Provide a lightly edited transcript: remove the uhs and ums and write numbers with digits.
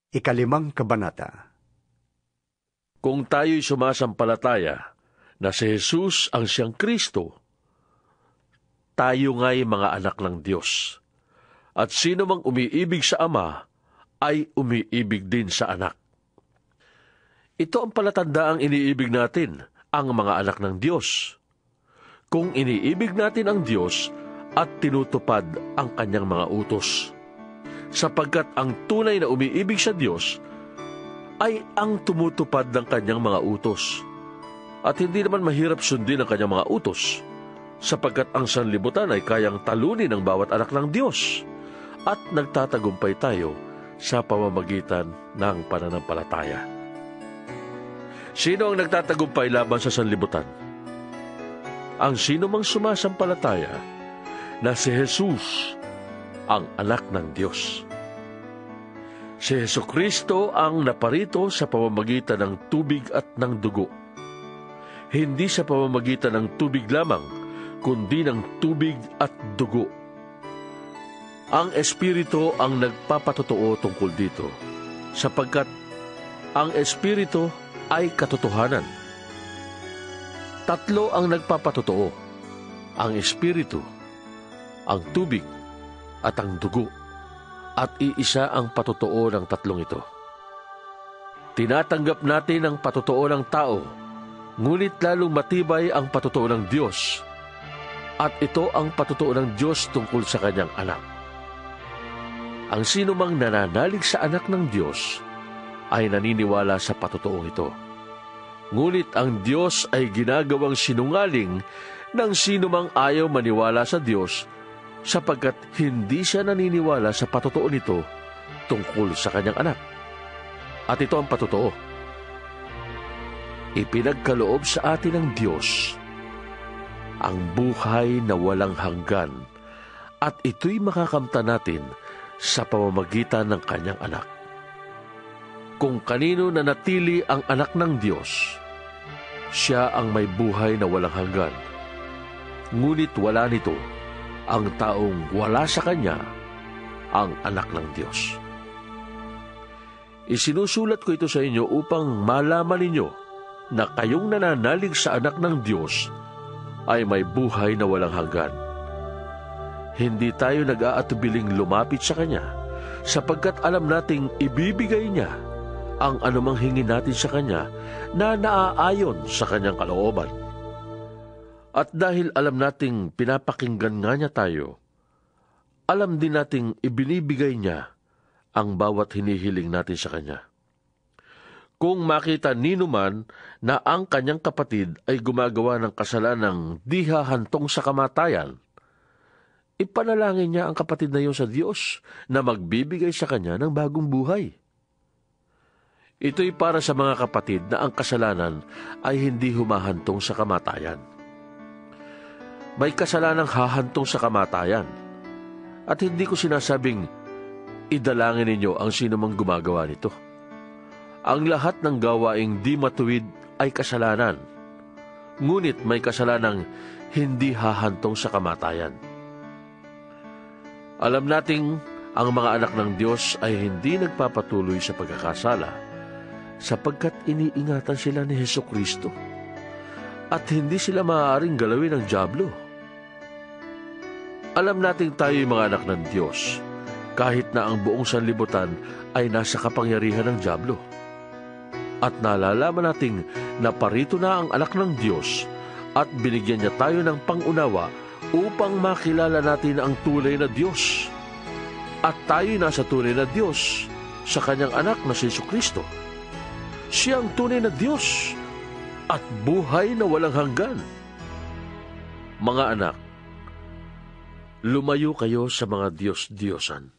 Ikalimang kabanata. Kung tayo'y sumasampalataya na si Jesus ang siyang Kristo, tayo nga'y mga anak ng Diyos. At sino mang umiibig sa Ama, ay umiibig din sa Anak. Ito ang palatandaang iniibig natin, ang mga anak ng Diyos. Kung iniibig natin ang Diyos at tinutupad ang Kanyang mga utos. Sapagkat ang tunay na umiibig sa Diyos ay ang tumutupad ng Kanyang mga utos. At hindi naman mahirap sundin ang Kanyang mga utos, sapagkat ang sanlibutan ay kayang talunin ng bawat anak ng Diyos, at nagtatagumpay tayo sa pamamagitan ng pananampalataya. Sino ang nagtatagumpay laban sa sanlibutan? Ang sino mang sumasampalataya na si Jesus ang anak ng Diyos. Si Jesucristo ang naparito sa pamamagitan ng tubig at ng dugo. Hindi sa pamamagitan ng tubig lamang, kundi ng tubig at dugo. Ang Espiritu ang nagpapatotoo tungkol dito, sapagkat ang Espiritu ay katotohanan. Tatlo ang nagpapatotoo: ang Espiritu, ang tubig, at ang dugo, at iisa ang patotoo ng tatlong ito. Tinatanggap natin ang patotoo ng tao, ngunit lalong matibay ang patotoo ng Diyos, at ito ang patotoo ng Diyos tungkol sa Kanyang anak. Ang sino mang nananalig sa anak ng Diyos ay naniniwala sa patotoong ito. Ngunit ang Diyos ay ginagawang sinungaling ng sino mang ayaw maniwala sa Diyos, sapagkat hindi siya naniniwala sa patotoo nito tungkol sa Kanyang anak. At ito ang patotoo: ipinagkaloob sa atin ng Diyos ang buhay na walang hanggan, at ito'y makakamta natin sa pamamagitan ng Kanyang anak. Kung kanino nanatili ang anak ng Diyos, siya ang may buhay na walang hanggan. Ngunit wala nito ang taong wala sa Kanya, ang anak ng Diyos. Isinusulat ko ito sa inyo upang malaman ninyo na kayong nananalig sa anak ng Diyos ay may buhay na walang hanggan. Hindi tayo nag-aatubiling lumapit sa Kanya, sapagkat alam nating ibibigay Niya ang anumang hingin natin sa Kanya na naaayon sa Kanyang kalooban. At dahil alam nating pinapakinggan nga Niya tayo, alam din nating ibinibigay Niya ang bawat hinihiling natin sa Kanya. Kung makita nino man na ang kanyang kapatid ay gumagawa ng kasalanang di hahantong sa kamatayan, ipanalangin niya ang kapatid na iyon sa Diyos na magbibigay sa kanya ng bagong buhay. Ito'y para sa mga kapatid na ang kasalanan ay hindi humahantong sa kamatayan. May kasalanang hahantong sa kamatayan, at hindi ko sinasabing idalangin ninyo ang sino mang gumagawa nito. Ang lahat ng gawaing di matuwid ay kasalanan, ngunit may kasalanang hindi hahantong sa kamatayan. Alam nating ang mga anak ng Diyos ay hindi nagpapatuloy sa pagkakasala, sapagkat iniingatan sila ni Jesucristo, at hindi sila maaaring galawin ng dyablo. Alam nating tayo'y mga anak ng Diyos, kahit na ang buong sanlibutan ay nasa kapangyarihan ng dyablo. At nalalaman nating naparito na ang anak ng Diyos, at binigyan niya tayo ng pangunawa upang makilala natin ang tunay na Diyos. At tayo'y nasa tunay na Diyos sa Kanyang anak na si Jesucristo. Siya ang tunay na Diyos at buhay na walang hanggan. Mga anak, lumayo kayo sa mga Diyos-Diyosan.